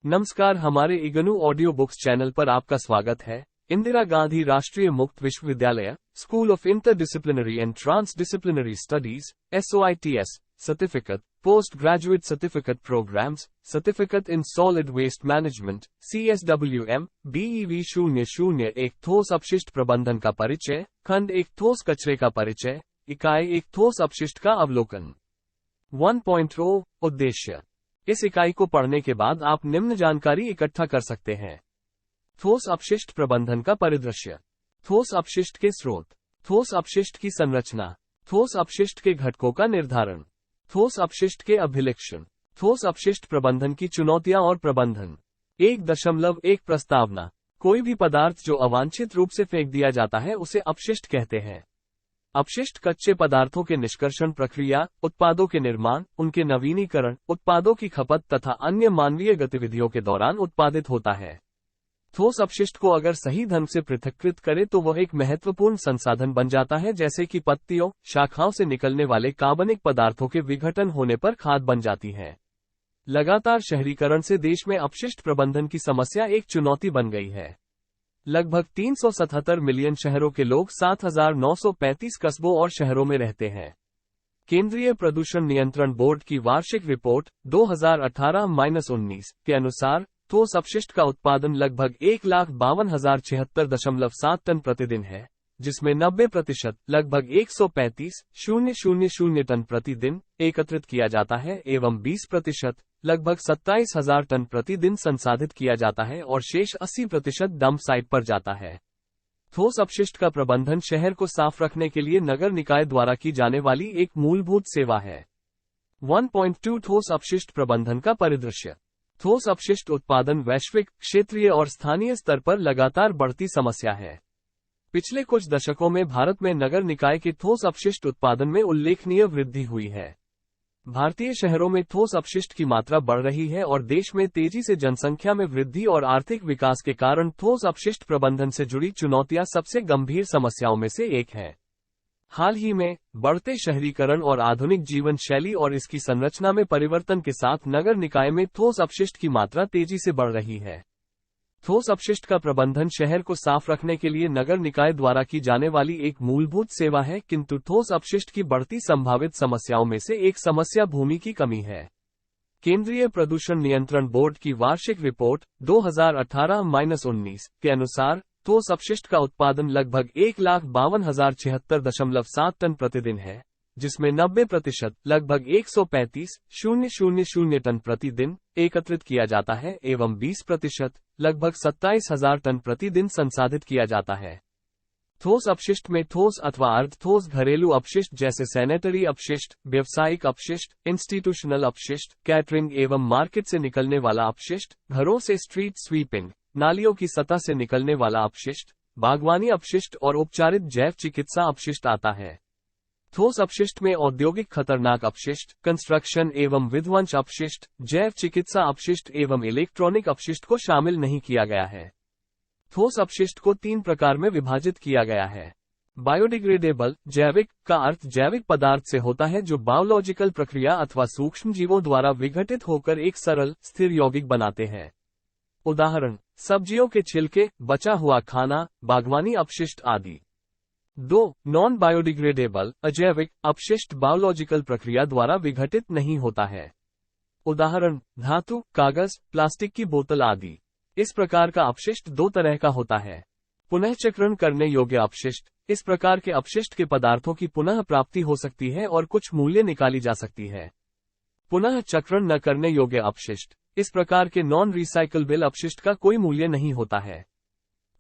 नमस्कार, हमारे IGNOU audio books channel पर आपका स्वागत है। इंदिरा गांधी राष्ट्रीय मुक्त विश्वविद्यालय, school of interdisciplinary and transdisciplinary studies, SOITS, certificate, post graduate certificate programmes, certificate in solid waste management, CSWM, BEV 001 ठोस अपशिष्ट प्रबंधन का परिचय, खंड 1 ठोस कचरे का परिचय, इकाई 1 ठोस अपशिष्ट का अवलोकन। 1.0 उद्देश्य। इस इकाई को पढ़ने के बाद आप निम्न जानकारी इकट्ठा कर सकते हैं। ठोस अपशिष्ट प्रबंधन का परिदृश्य, ठोस अपशिष्ट के स्रोत, ठोस अपशिष्ट की संरचना, ठोस अपशिष्ट के घटकों का निर्धारण, ठोस अपशिष्ट के अभिलक्षण, ठोस अपशिष्ट प्रबंधन की चुनौतियां और प्रबंधन। 1.1 प्रस्तावना। कोई भी पदार्थ जो अवांछित रूप से फेंक दिया जाता है उसे अपशिष्ट कहते हैं। अपशिष्ट कच्चे पदार्थों के निष्कर्षण प्रक्रिया, उत्पादों के निर्माण, उनके नवीनीकरण, उत्पादों की खपत तथा अन्य मानवीय गतिविधियों के दौरान उत्पादित होता है। ठोस अपशिष्ट को अगर सही ढंग से पृथक्कृत करे तो वह एक महत्वपूर्ण संसाधन बन जाता है, जैसे कि पत्तियों, शाखाओं से निकलने वाले कार्बनिक पदार्थों के विघटन होने पर खाद बन जाती है। लगातार शहरीकरण से देश में अपशिष्ट प्रबंधन की समस्या एक चुनौती बन गई है। लगभग 377 मिलियन शहरों के लोग 7,935 कस्बों और शहरों में रहते हैं। केंद्रीय प्रदूषण नियंत्रण बोर्ड की वार्षिक रिपोर्ट 2018-19 के अनुसार ठोस अपशिष्ट का उत्पादन लगभग 1,52,076.7 टन प्रतिदिन है, जिसमें 90% लगभग 135,000 टन प्रतिदिन एकत्रित किया जाता है एवं 20% लगभग 27,000 टन प्रतिदिन संसाधित किया जाता है और शेष 80% डंप साइट पर जाता है। ठोस अपशिष्ट का प्रबंधन शहर को साफ रखने के लिए नगर निकाय द्वारा की जाने वाली एक मूलभूत सेवा है। 1.2 ठोस अपशिष्ट प्रबंधन का परिदृश्य। ठोस अपशिष्ट उत्पादन वैश्विक, क्षेत्रीय और स्थानीय स्तर पर लगातार बढ़ती समस्या है। पिछले कुछ दशकों में भारत में नगर निकाय के ठोस अपशिष्ट उत्पादन में उल्लेखनीय वृद्धि हुई है। भारतीय शहरों में ठोस अपशिष्ट की मात्रा बढ़ रही है और देश में तेजी से जनसंख्या में वृद्धि और आर्थिक विकास के कारण ठोस अपशिष्ट प्रबंधन से जुड़ी चुनौतियां सबसे गंभीर समस्याओं में से एक है। हाल ही में बढ़ते शहरीकरण और आधुनिक जीवन शैली और इसकी संरचना में परिवर्तन के साथ नगर निकाय में ठोस अपशिष्ट की मात्रा तेजी से बढ़ रही है। ठोस अपशिष्ट का प्रबंधन शहर को साफ रखने के लिए नगर निकाय द्वारा की जाने वाली एक मूलभूत सेवा है, किंतु ठोस अपशिष्ट की बढ़ती संभावित समस्याओं में से एक समस्या भूमि की कमी है। केंद्रीय प्रदूषण नियंत्रण बोर्ड की वार्षिक रिपोर्ट 2018-19 के अनुसार ठोस अपशिष्ट का उत्पादन लगभग 1,52,076.7 टन प्रतिदिन है, जिसमें 90% लगभग 135,000 टन प्रतिदिन एकत्रित किया जाता है एवं 20% लगभग 27,000 टन प्रतिदिन संसाधित किया जाता है। ठोस अपशिष्ट में ठोस अथवा अर्ध ठोस घरेलू अपशिष्ट जैसे सैनिटरी अपशिष्ट, व्यावसायिक अपशिष्ट, इंस्टीट्यूशनल अपशिष्ट, कैटरिंग एवं मार्केट से निकलने वाला अपशिष्ट, घरों से स्ट्रीट स्वीपिंग, नालियों की सतह से निकलने वाला अपशिष्ट, बागवानी अपशिष्ट और उपचारित जैव चिकित्सा अपशिष्ट आता है। ठोस अपशिष्ट में औद्योगिक खतरनाक अपशिष्ट, कंस्ट्रक्शन एवं विध्वंस अपशिष्ट, जैव चिकित्सा अपशिष्ट एवं इलेक्ट्रॉनिक अपशिष्ट को शामिल नहीं किया गया है। ठोस अपशिष्ट को 3 प्रकार में विभाजित किया गया है। बायोडिग्रेडेबल, जैविक का अर्थ जैविक पदार्थ से होता है जो बायोलॉजिकल प्रक्रिया अथवा सूक्ष्म जीवों द्वारा विघटित होकर एक सरल, स्थिर यौगिक बनाते हैं। उदाहरण, सब्जियों के छिलके, बचा हुआ खाना, बागवानी अपशिष्ट आदि। 2. नॉन बायोडिग्रेडेबल, अजैविक अपशिष्ट बायोलॉजिकल प्रक्रिया द्वारा विघटित नहीं होता है। उदाहरण, धातु, कागज, प्लास्टिक की बोतल आदि। इस प्रकार का अपशिष्ट 2 तरह का होता है। पुनः चक्रण करने योग्य अपशिष्ट। इस प्रकार के अपशिष्ट के पदार्थों की पुनः प्राप्ति हो सकती है और कुछ मूल्य निकाली जा सकती है। पुनः चक्रण न करने योग्य अपशिष्ट। इस प्रकार के नॉन रिसाइकलेबल अपशिष्ट का कोई मूल्य नहीं होता है।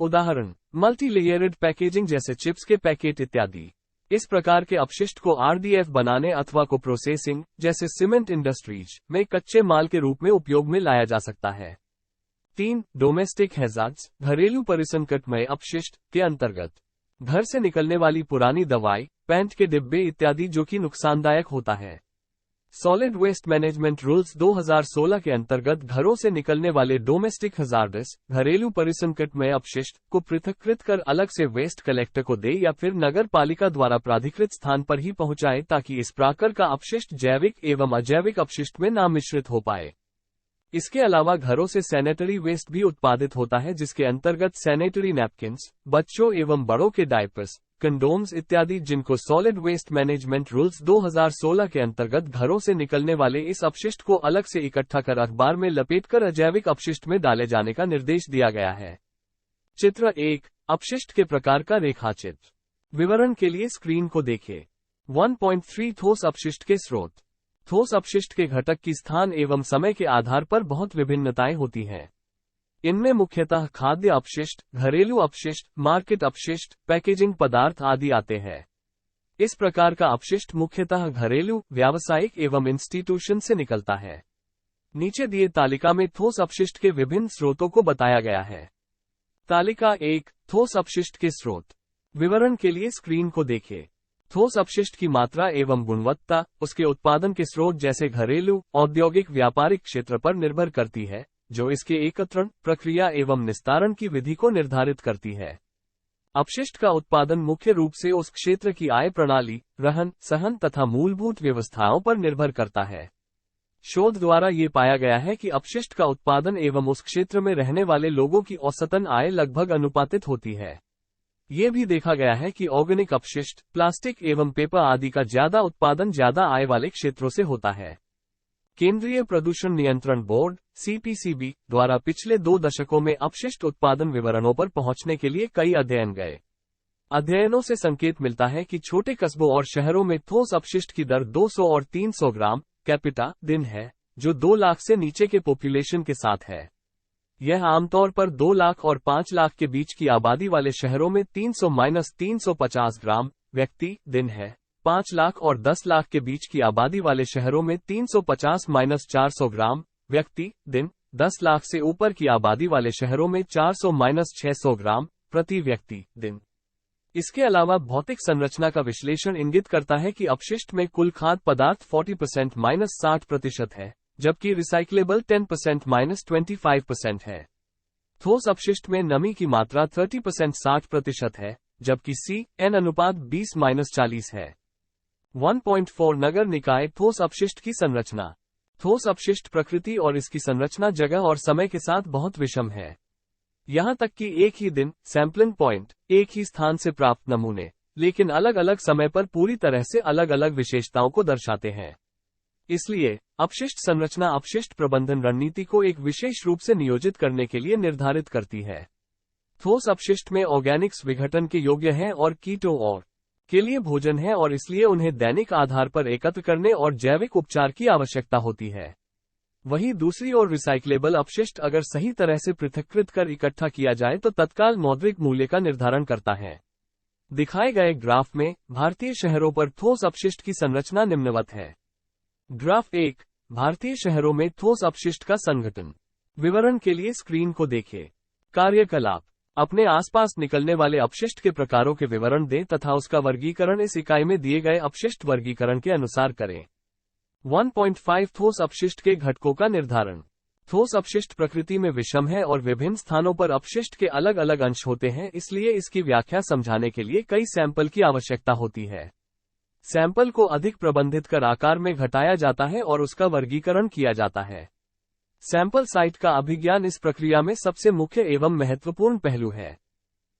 उदाहरण, मल्टी लेयर्ड पैकेजिंग जैसे चिप्स के पैकेट इत्यादि। इस प्रकार के अपशिष्ट को RDF बनाने अथवा को प्रोसेसिंग जैसे सीमेंट इंडस्ट्रीज में कच्चे माल के रूप में उपयोग में लाया जा सकता है। 3. डोमेस्टिक हैजार्ड्स, घरेलू परिसंकटमय अपशिष्ट के अंतर्गत घर से निकलने वाली पुरानी दवाई, पेंट के डिब्बे इत्यादि जो कि नुकसानदायक होता है। सॉलिड वेस्ट मैनेजमेंट रूल्स 2016 के अंतर्गत घरों से निकलने वाले डोमेस्टिक हजार्डस, घरेलू परिसंकटमय अपशिष्ट को पृथक्कृत कर अलग से वेस्ट कलेक्टर को दे या फिर नगर पालिका द्वारा प्राधिकृत स्थान पर ही पहुंचाए, ताकि इस प्रकार का अपशिष्ट जैविक एवं अजैविक अपशिष्ट में ना मिश्रित हो पाए। इसके अलावा घरों से सैनिटरी वेस्ट भी उत्पादित होता है, जिसके अंतर्गत सैनिटरी नैपकिन्स, बच्चों एवं बड़ों के डायपर्स, कंडोम्स इत्यादि, जिनको सॉलिड वेस्ट मैनेजमेंट रूल्स 2016 के अंतर्गत घरों से निकलने वाले इस अपशिष्ट को अलग से इकट्ठा कर अखबार में लपेटकर अजैविक अपशिष्ट में डाले जाने का निर्देश दिया गया है। चित्र 1, अपशिष्ट के प्रकार का रेखाचित्र। विवरण के लिए स्क्रीन को देखें। 1.3 ठोस अपशिष्ट के स्रोत। ठोस अपशिष्ट के घटक की स्थान एवं समय के आधार पर बहुत विभिन्नताएं होती हैं। इनमें मुख्यतः खाद्य अपशिष्ट, घरेलू अपशिष्ट, मार्केट अपशिष्ट, पैकेजिंग पदार्थ आदि आते हैं। इस प्रकार का अपशिष्ट मुख्यतः घरेलू, व्यावसायिक एवं इंस्टीट्यूशन से निकलता है। नीचे दिए तालिका में ठोस अपशिष्ट के विभिन्न स्रोतों को बताया गया है। तालिका 1, ठोस अपशिष्ट के स्रोत। विवरण के लिए स्क्रीन को देखें। ठोस अपशिष्ट की मात्रा एवं गुणवत्ता उसके उत्पादन के स्रोत जैसे घरेलू, औद्योगिक, व्यापारिक क्षेत्र पर निर्भर करती है, जो इसके एकत्रण, प्रक्रिया एवं निस्तारण की विधि को निर्धारित करती है। अपशिष्ट का उत्पादन मुख्य रूप से उस क्षेत्र की आय प्रणाली, रहन सहन तथा मूलभूत व्यवस्थाओं पर निर्भर करता है। शोध द्वारा ये पाया गया है कि अपशिष्ट का उत्पादन एवं उस क्षेत्र में रहने वाले लोगों की औसतन आय लगभग अनुपातित होती है। ये भी देखा गया है कि ऑर्गेनिक अपशिष्ट, प्लास्टिक एवं पेपर आदि का ज्यादा उत्पादन ज्यादा आय वाले क्षेत्रों से होता है। केंद्रीय प्रदूषण नियंत्रण बोर्ड (CPCB) द्वारा पिछले 2 दशकों में अपशिष्ट उत्पादन विवरणों पर पहुंचने के लिए कई अध्ययन गए। अध्ययनों से संकेत मिलता है कि छोटे कस्बों और शहरों में ठोस अपशिष्ट की दर 200 और 300 ग्राम कैपिटा दिन है, जो 2 लाख से नीचे के पॉपुलेशन के साथ है। यह आमतौर पर 2 लाख और 5 लाख के बीच की आबादी वाले शहरों में 300-350 ग्राम व्यक्ति दिन है। 5 लाख और 10 लाख के बीच की आबादी वाले शहरों में 350-400 ग्राम व्यक्ति दिन। 10 लाख से ऊपर की आबादी वाले शहरों में 400-600 ग्राम प्रति व्यक्ति दिन। इसके अलावा भौतिक संरचना का विश्लेषण इंगित करता है कि अपशिष्ट में कुल खाद्य पदार्थ 40%-60% है, जबकि रिसाइक्लेबल 10%-25% है। ठोस अपशिष्ट में नमी की मात्रा 30%-60% है, जबकि C/N अनुपात 20-40 है। 1.4 नगर निकाय ठोस अपशिष्ट की संरचना। ठोस अपशिष्ट प्रकृति और इसकी संरचना जगह और समय के साथ बहुत विषम है। यहां तक कि एक ही दिन, सैंपलिंग पॉइंट, एक ही स्थान से प्राप्त नमूने, लेकिन अलग अलग समय पर पूरी तरह से अलग अलग विशेषताओं को दर्शाते हैं। इसलिए अपशिष्ट संरचना अपशिष्ट प्रबंधन रणनीति को एक विशेष रूप से नियोजित करने के लिए निर्धारित करती है। ठोस अपशिष्ट में ऑर्गेनिक्स विघटन के योग्य हैं और कीटो और के लिए भोजन है, और इसलिए उन्हें दैनिक आधार पर एकत्र करने और जैविक उपचार की आवश्यकता होती है। वहीं दूसरी ओर रिसाइक्लेबल अपशिष्ट अगर सही तरह से पृथक्कृत कर इकट्ठा किया जाए तो तत्काल मौद्रिक मूल्य का निर्धारण करता है। दिखाए गए ग्राफ में भारतीय शहरों पर ठोस अपशिष्ट की संरचना निम्नवत है। ग्राफ 1, भारतीय शहरों में ठोस अपशिष्ट का संगठन। विवरण के लिए स्क्रीन को देखें। कार्यकलाप। अपने आसपास निकलने वाले अपशिष्ट के प्रकारों के विवरण दें तथा उसका वर्गीकरण इस इकाई में दिए गए अपशिष्ट वर्गीकरण के अनुसार करें। 1.5 ठोस अपशिष्ट के घटकों का निर्धारण। ठोस अपशिष्ट प्रकृति में विषम है और विभिन्न स्थानों पर अपशिष्ट के अलग अलग अंश होते हैं, इसलिए इसकी व्याख्या समझाने के लिए कई सैंपल की आवश्यकता होती है। सैंपल को अधिक प्रबंधित कर आकार में घटाया जाता है और उसका वर्गीकरण किया जाता है। सैंपल साइट का अभिज्ञान इस प्रक्रिया में सबसे मुख्य एवं महत्वपूर्ण पहलू है,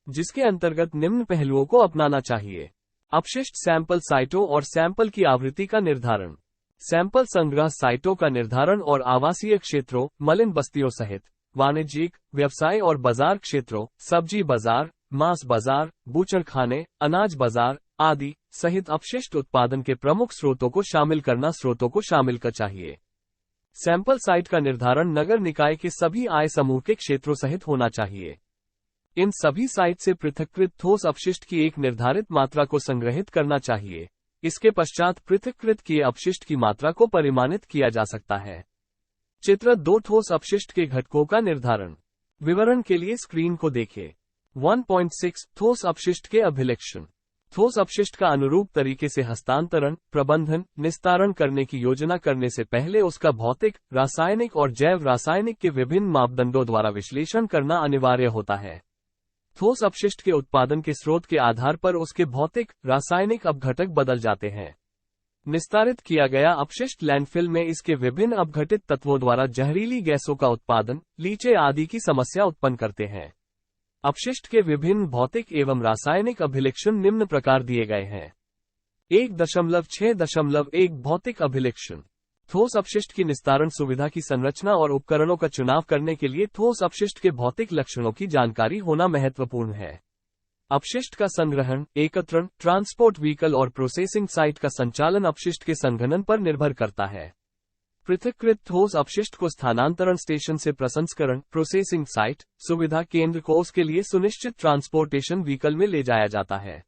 जिसके अंतर्गत निम्न पहलुओं को अपनाना चाहिए। अपशिष्ट सैंपल साइटों और सैंपल की आवृत्ति का निर्धारण। सैंपल संग्रह साइटों का निर्धारण और आवासीय क्षेत्रों, मलिन बस्तियों सहित वाणिज्यिक, व्यवसाय और बाजार क्षेत्रों, सब्जी बाजार, मांस बाजार, बूचड़खाने, अनाज बाजार आदि सहित अपशिष्ट उत्पादन के प्रमुख स्रोतों को शामिल करना स्रोतों को शामिल कर चाहिए। सैंपल साइट का निर्धारण नगर निकाय के सभी आय समूह के क्षेत्रों सहित होना चाहिए। इन सभी साइट से पृथक्कृत ठोस अपशिष्ट की एक निर्धारित मात्रा को संग्रहित करना चाहिए। इसके पश्चात पृथक्कृत किए अपशिष्ट की मात्रा को परिमाणित किया जा सकता है। चित्र 2, ठोस अपशिष्ट के घटकों का निर्धारण। विवरण के लिए स्क्रीन को देखें। 1.6 ठोस अपशिष्ट के अभिलक्षण। ठोस अपशिष्ट का अनुरूप तरीके से हस्तांतरण, प्रबंधन, निस्तारण करने की योजना करने से पहले उसका भौतिक, रासायनिक और जैव रासायनिक के विभिन्न मापदंडों द्वारा विश्लेषण करना अनिवार्य होता है। ठोस अपशिष्ट के उत्पादन के स्रोत के आधार पर उसके भौतिक, रासायनिक अपघटक बदल जाते हैं। निस्तारित किया गया अपशिष्ट लैंडफिल में इसके विभिन्न अपघटित तत्वों द्वारा जहरीली गैसों का उत्पादन, लीचे आदि की समस्या उत्पन्न करते हैं। अपशिष्ट के विभिन्न भौतिक एवं रासायनिक अभिलक्षण निम्न प्रकार दिए गए हैं। 1.6.1 भौतिक अभिलक्षण। ठोस अपशिष्ट की निस्तारण सुविधा की संरचना और उपकरणों का चुनाव करने के लिए ठोस अपशिष्ट के भौतिक लक्षणों की जानकारी होना महत्वपूर्ण है। अपशिष्ट का संग्रहण, एकत्रण, ट्रांसपोर्ट व्हीकल और प्रोसेसिंग साइट का संचालन अपशिष्ट के संघनन पर निर्भर करता है। पृथक्कृत ठोस अपशिष्ट को स्थानांतरण स्टेशन से प्रसंस्करण, प्रोसेसिंग साइट, सुविधा केंद्र को उसके लिए सुनिश्चित ट्रांसपोर्टेशन व्हीकल में ले जाया जाता है।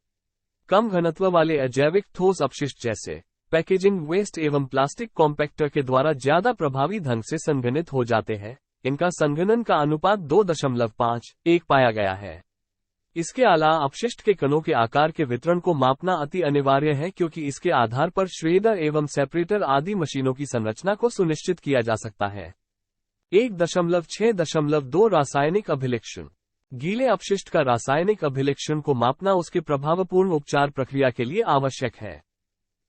कम घनत्व वाले अजैविक ठोस अपशिष्ट जैसे पैकेजिंग वेस्ट एवं प्लास्टिक कॉम्पैक्टर के द्वारा ज्यादा प्रभावी ढंग से संघनित हो जाते हैं। इनका संघनन का अनुपात 2.5:1 पाया गया है। इसके अलावा अपशिष्ट के कणों के आकार के वितरण को मापना अति अनिवार्य है, क्योंकि इसके आधार पर श्रेडर एवं सेपरेटर आदि मशीनों की संरचना को सुनिश्चित किया जा सकता है। 1.6.2 रासायनिक अभिलक्षण। गीले अपशिष्ट का रासायनिक अभिलक्षण को मापना उसके प्रभावपूर्ण उपचार प्रक्रिया के लिए आवश्यक है।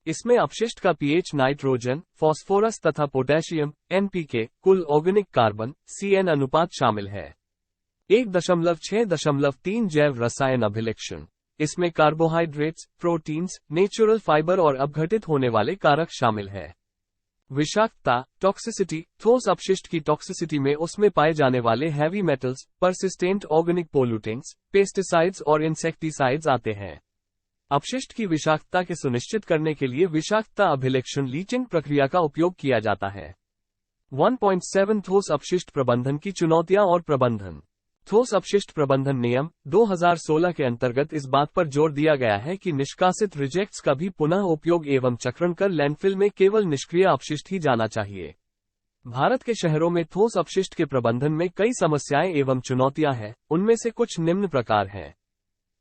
इसमें अपशिष्ट का पीएच, नाइट्रोजन, फास्फोरस तथा पोटेशियम, एनपीके, कुल ऑर्गेनिक कार्बन, सीएन अनुपात शामिल है। 1.6.3 जैव रसायन अभिलक्षण। इसमें कार्बोहाइड्रेट्स, प्रोटीन्स, नेचुरल फाइबर और अपघटित होने वाले कारक शामिल है। विषाक्तता, टॉक्सिसिटी। ठोस अपशिष्ट की टॉक्सिसिटी में उसमें पाए जाने वाले heavy metals, persistent organic pollutants, pesticides और इंसेक्टिसाइड्स आते हैं। अपशिष्ट की विषाक्तता के सुनिश्चित करने के लिए विषाक्तता अभिलक्षण लीचिंग प्रक्रिया का उपयोग किया जाता है। 1.7 ठोस अपशिष्ट प्रबंधन की चुनौतियां और प्रबंधन। ठोस अपशिष्ट प्रबंधन नियम 2016 के अंतर्गत इस बात पर जोर दिया गया है कि निष्कासित रिजेक्ट्स का भी पुनः उपयोग एवं चक्रण कर लैंडफिल में केवल निष्क्रिय अपशिष्ट ही जाना चाहिए। भारत के शहरों में ठोस अपशिष्ट के प्रबंधन में कई समस्याएं एवं चुनौतियां हैं। उनमें से कुछ निम्न प्रकार हैं।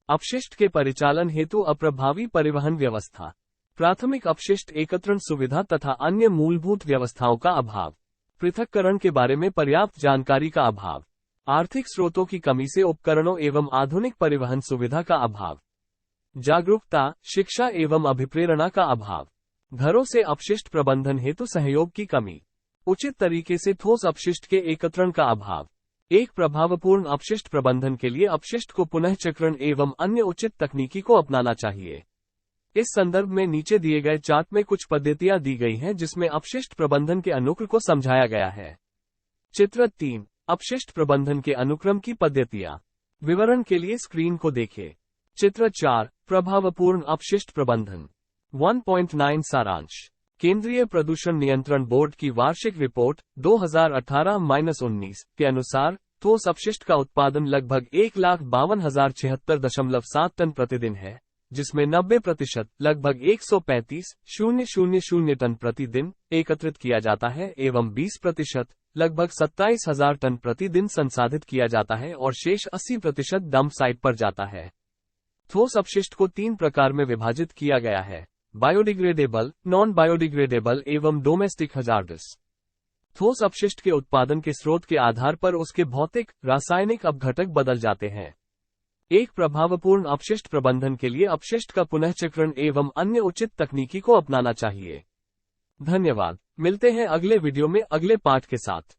अपशिष्ट के परिचालन हेतु अप्रभावी परिवहन व्यवस्था, प्राथमिक अपशिष्ट एकत्रण सुविधा तथा अन्य मूलभूत व्यवस्थाओं का अभाव, पृथक्करण के बारे में पर्याप्त जानकारी का अभाव, आर्थिक स्रोतों की कमी से उपकरणों एवं आधुनिक परिवहन सुविधा का अभाव, जागरूकता, शिक्षा एवं अभिप्रेरणा का अभाव, घरों से अपशिष्ट प्रबंधन हेतु सहयोग की कमी, उचित तरीके से ठोस अपशिष्ट के एकत्रण का अभाव। एक प्रभावपूर्ण अपशिष्ट प्रबंधन के लिए अपशिष्ट को पुनः चक्रण एवं अन्य उचित तकनीकी को अपनाना चाहिए। इस संदर्भ में नीचे दिए गए चार्ट में कुछ पद्धतियां दी गई हैं, जिसमें अपशिष्ट प्रबंधन के अनुक्रम को समझाया गया है। चित्र 3, अपशिष्ट प्रबंधन के अनुक्रम की पद्धतियां। विवरण के लिए स्क्रीन को देखें। चित्र 4, प्रभावपूर्ण अपशिष्ट प्रबंधन। 1.9 केंद्रीय प्रदूषण नियंत्रण बोर्ड की वार्षिक रिपोर्ट 2018-19 के अनुसार ठोस अपशिष्ट का उत्पादन लगभग 1,52,076.7 टन प्रतिदिन है, जिसमें 90% लगभग 135,000 टन प्रतिदिन एकत्रित किया जाता है एवं 20% लगभग 27,000 टन प्रतिदिन संसाधित किया जाता है और शेष 80% डंप साइट पर जाता है। ठोस अपशिष्ट को 3 प्रकार में विभाजित किया गया है: बायोडिग्रेडेबल, नॉन बायोडिग्रेडेबल एवं डोमेस्टिक हजार्डस। ठोस अपशिष्ट के उत्पादन के स्रोत के आधार पर उसके भौतिक, रासायनिक अपघटक बदल जाते हैं। एक प्रभावपूर्ण अपशिष्ट प्रबंधन के लिए अपशिष्ट का पुनःचक्रण एवं अन्य उचित तकनीकी को अपनाना चाहिए। धन्यवाद। मिलते हैं अगले वीडियो में अगले पाठ के साथ।